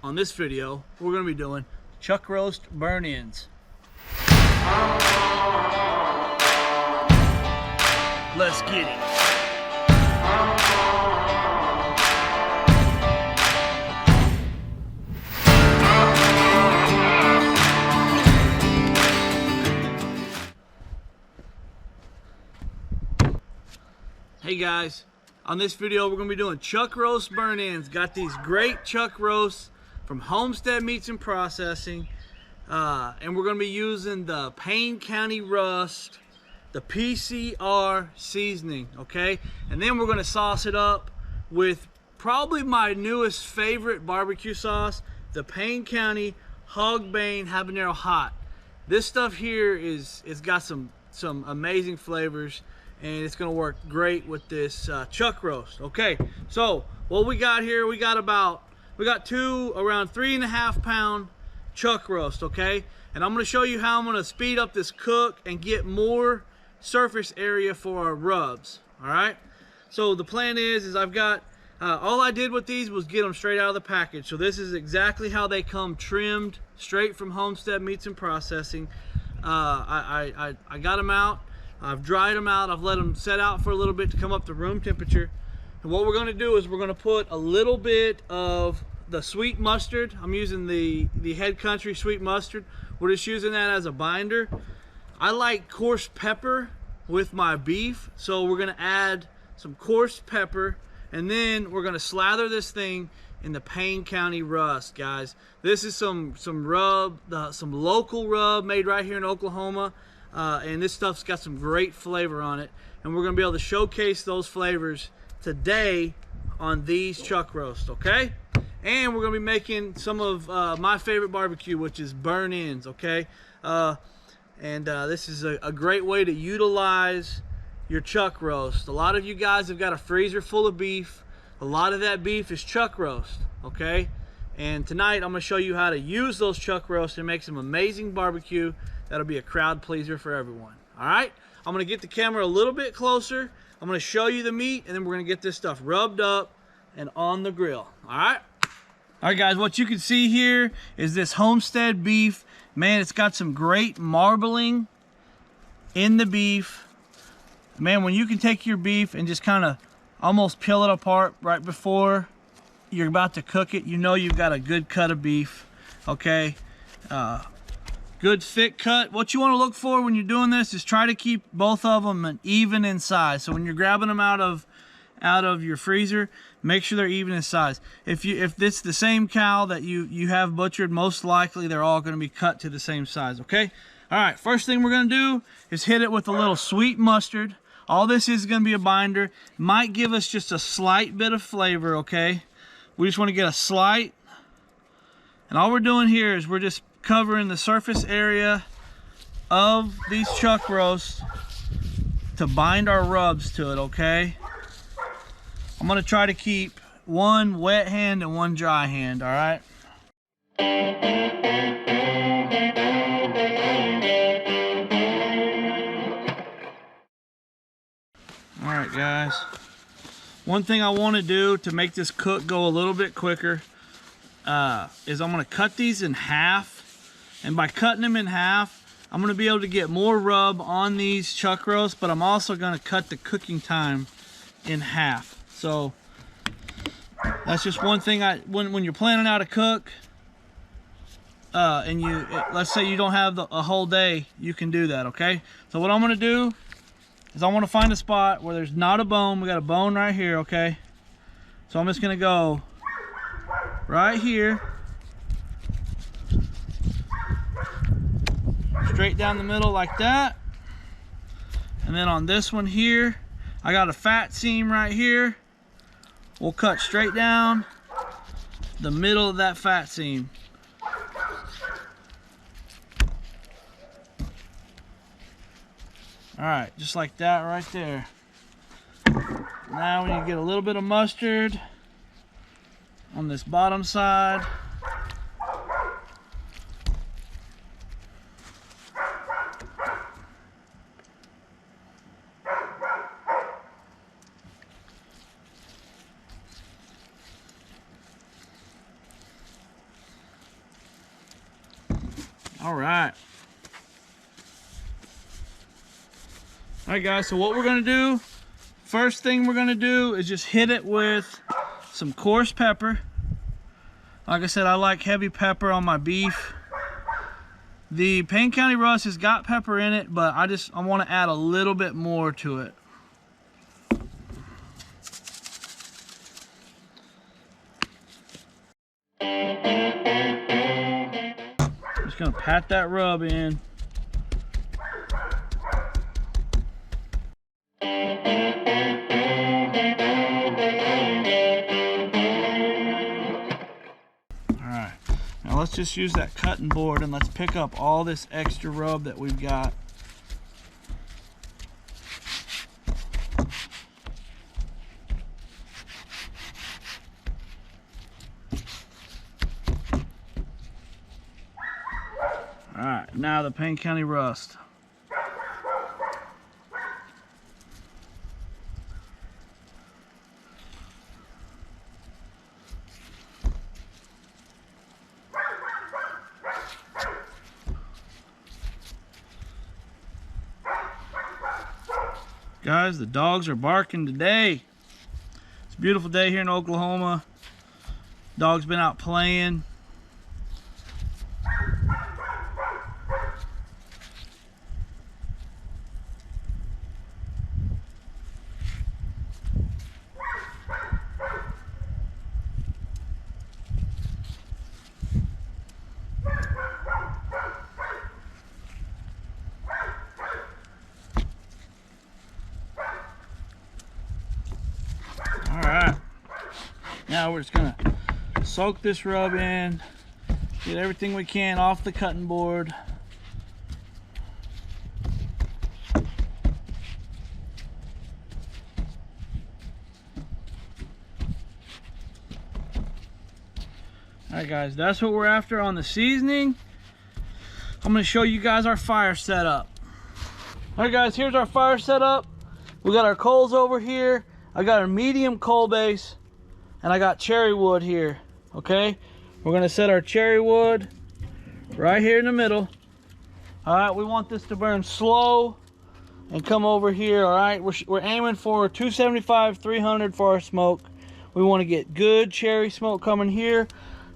On this video, we're going to be doing chuck roast burn-ins. Let's get it. Hey guys, on this video we're going to be doing chuck roast burn-ins. Got these great chuck roasts from Homestead Meats and Processing, and we're going to be using the Payne County Rust, the PCR seasoning, okay? And then we're going to sauce it up with probably my newest favorite barbecue sauce, the Payne County Hog Bane Habanero Hot. This stuff here it's got some amazing flavors, and it's going to work great with this chuck roast. Okay, so what we got here, we got two around 3.5 pound chuck roast, okay? And I'm going to show you how I'm going to speed up this cook and get more surface area for our rubs. All right, so the plan is I've got all I did with these was get them straight out of the package. So this is exactly how they come, trimmed straight from Homestead Meats and Processing. I got them out, I've dried them out, I've let them set out for a little bit to come up to room temperature. And what we're going to do is we're going to put a little bit of the sweet mustard. I'm using the Head Country sweet mustard. We're just using that as a binder. I like coarse pepper with my beef, so we're going to add some coarse pepper, and then we're going to slather this thing in the Payne County Rust, guys. This is some rub, some local rub made right here in Oklahoma, and this stuff's got some great flavor on it, and we're going to be able to showcase those flavors today on these chuck roast, okay? And we're going to be making some of my favorite barbecue, which is burn-ins, okay? This is a great way to utilize your chuck roast. A lot of you guys have got a freezer full of beef. A lot of that beef is chuck roast, okay? And tonight I'm going to show you how to use those chuck roasts and make some amazing barbecue that'll be a crowd pleaser for everyone. All right, I'm going to get the camera a little bit closer. I'm going to show you the meat, and then we're going to get this stuff rubbed up and on the grill. All right guys, what you can see here is this Homestead beef. Man, it's got some great marbling in the beef. Man, when you can take your beef and just kind of almost peel it apart right before you're about to cook it, you know you've got a good cut of beef, okay? Good thick cut. What you want to look for when you're doing this is try to keep both of them even in size. So when you're grabbing them out of your freezer, make sure they're even in size. If it's the same cow that you have butchered, most likely they're all going to be cut to the same size, okay? All right, first thing we're going to do is hit it with a little sweet mustard. All this is going to be a binder. Might give us just a slight bit of flavor, okay? We just want to get a slight. And all we're doing here is we're just covering the surface area of these chuck roasts to bind our rubs to it, okay? I'm going to try to keep one wet hand and one dry hand, all right? All right, guys. One thing I want to do to make this cook go a little bit quicker is I'm going to cut these in half. And by cutting them in half, I'm going to be able to get more rub on these chuck roasts, but I'm also going to cut the cooking time in half. So that's just one thing when you're planning out a cook, and let's say you don't have a whole day, you can do that, okay? So what I'm going to do is I want to find a spot where there's not a bone. We got a bone right here, okay? So I'm just going to go right here, straight down the middle like that. And then on this one here, I got a fat seam right here. We'll cut straight down the middle of that fat seam. All right, just like that right there. Now we need to get a little bit of mustard on this bottom side. All right. All right, guys, so what we're gonna do, first thing we're gonna do is just hit it with some coarse pepper. Like I said, I like heavy pepper on my beef. The Payne County Rust has got pepper in it, but I want to add a little bit more to it. Just gonna pat that rub in. Alright, now let's just use that cutting board and let's pick up all this extra rub that we've got. Alright, now the Payne County Rust. Guys, the dogs are barking today. It's a beautiful day here in Oklahoma. Dog's been out playing. Alright, now we're just gonna soak this rub in, get everything we can off the cutting board. Alright guys, that's what we're after on the seasoning. I'm gonna show you guys our fire setup. Alright guys, here's our fire setup. We got our coals over here. I got a medium coal base and I got cherry wood here. Okay, we're gonna set our cherry wood right here in the middle. All right, we want this to burn slow and come over here. All right, we're aiming for 275, 300 for our smoke. We want to get good cherry smoke coming here.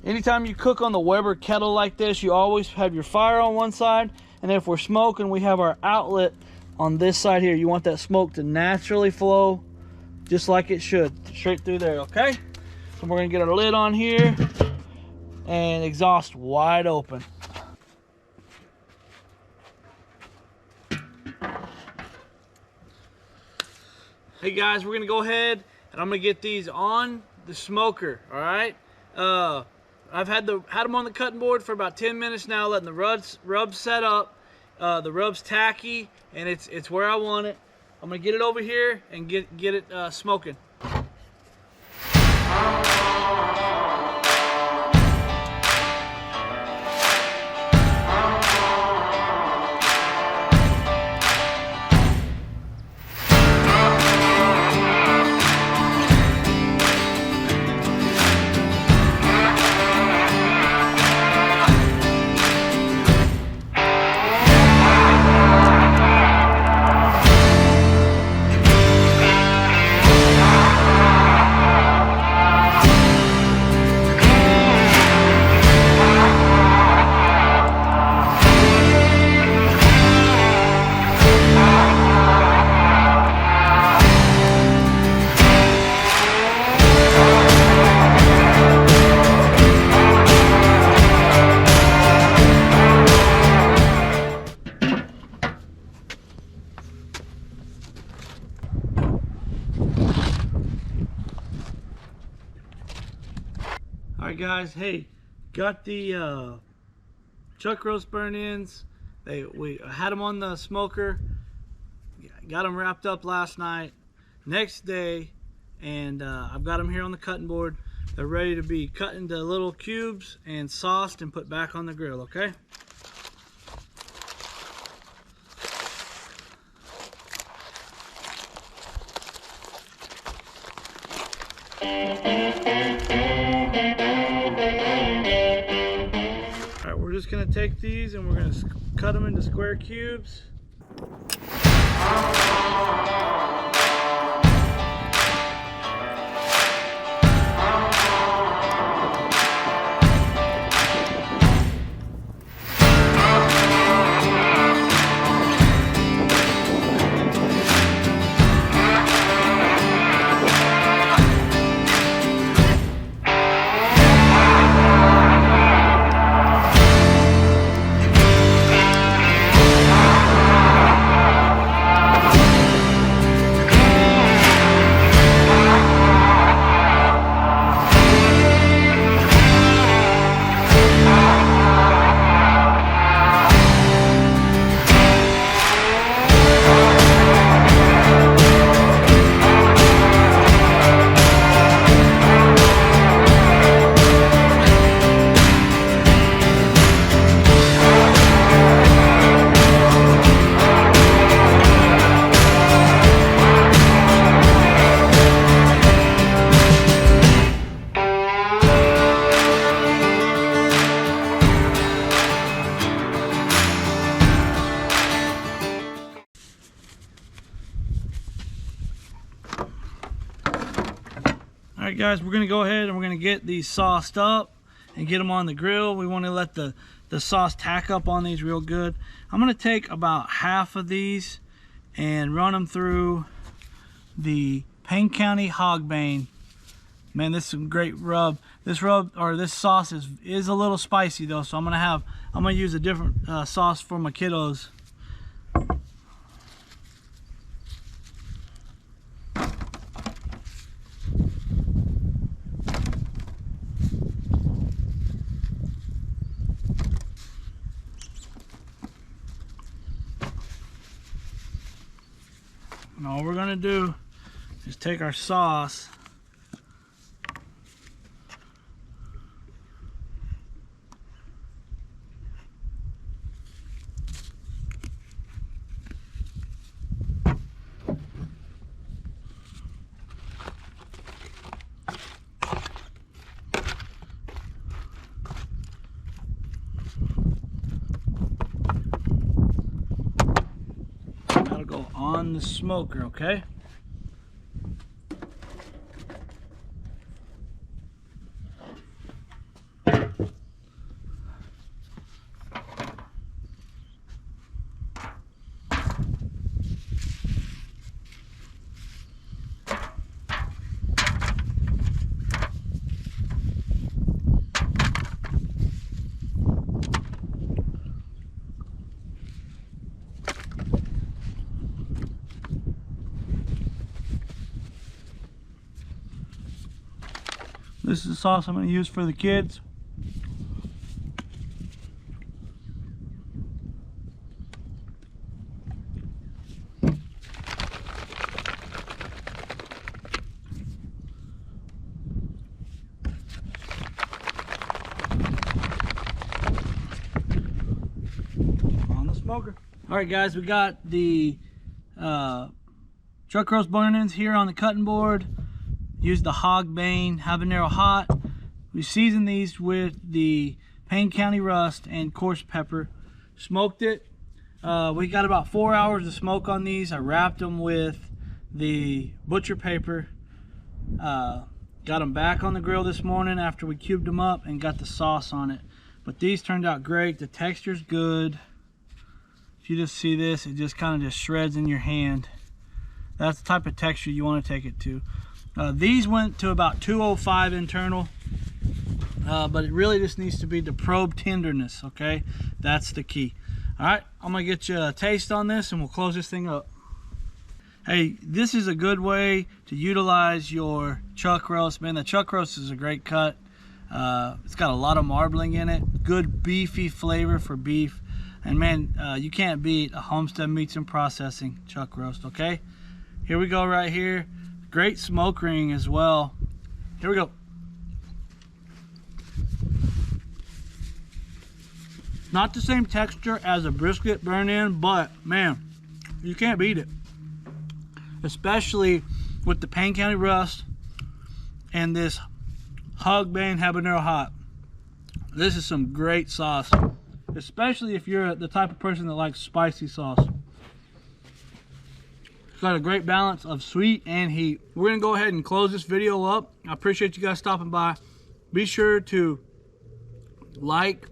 Anytime you cook on the Weber kettle like this, you always have your fire on one side, and if we're smoking, we have our outlet on this side here. You want that smoke to naturally flow just like it should, straight through there. Okay, so we're gonna get our lid on here and exhaust wide open. Hey guys, we're gonna go ahead and I'm gonna get these on the smoker. All right, I've had them on the cutting board for about 10 minutes now, letting the rubs set up. The rub's tacky and it's where I want it. I'm gonna get it over here and get it smoking. Alright guys, hey, got the chuck roast burn-ins. We had them on the smoker, got them wrapped up last night, next day, and I've got them here on the cutting board. They're ready to be cut into little cubes and sauced and put back on the grill, okay? just gonna take these and we're gonna cut them into square cubes. Alright guys, we're going to go ahead and we're going to get these sauced up and get them on the grill. We want to let the sauce tack up on these real good. I'm going to take about half of these and run them through the Payne County Hogbane. Man, this is some great rub. This sauce is a little spicy though, so I'm going to use a different sauce for my kiddos. And all we're gonna do is take our sauce on the smoker, okay? This is the sauce I'm going to use for the kids. On the smoker. Alright guys, we got the chuck roast bun-ins here on the cutting board. Use the Hogbane habanero hot. We seasoned these with the Payne County rust and coarse pepper. Smoked it. We got about 4 hours of smoke on these. I wrapped them with the butcher paper. Got them back on the grill this morning after we cubed them up and got the sauce on it. But these turned out great. The texture's good. If you just see this, it just kind of just shreds in your hand. That's the type of texture you want to take it to. These went to about 205 internal, but it really just needs to be the probe tenderness, okay? That's the key. All right, I'm gonna get you a taste on this and we'll close this thing up. Hey, this is a good way to utilize your chuck roast. Man, the chuck roast is a great cut. It's got a lot of marbling in it, good beefy flavor for beef. And man, you can't beat a Homestead Meats and Processing chuck roast, okay? Here we go right here. Great smoke ring as well. Here we go. Not the same texture as a brisket burn-in, but man, you can't beat it. Especially with the Payne County rust and this Hogbane habanero hot. This is some great sauce. especially if you're the type of person that likes spicy sauce. It's got a great balance of sweet and heat. We're gonna go ahead and close this video up. I appreciate you guys stopping by. Be sure to like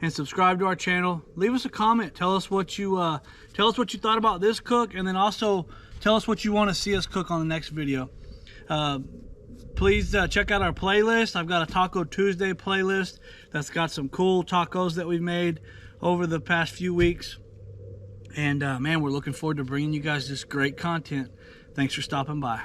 and subscribe to our channel. Leave us a comment. Tell us what you thought about this cook, and then also tell us what you want to see us cook on the next video. Please check out our playlist. I've got a Taco Tuesday playlist that's got some cool tacos that we've made over the past few weeks. And man, we're looking forward to bringing you guys this great content. Thanks for stopping by.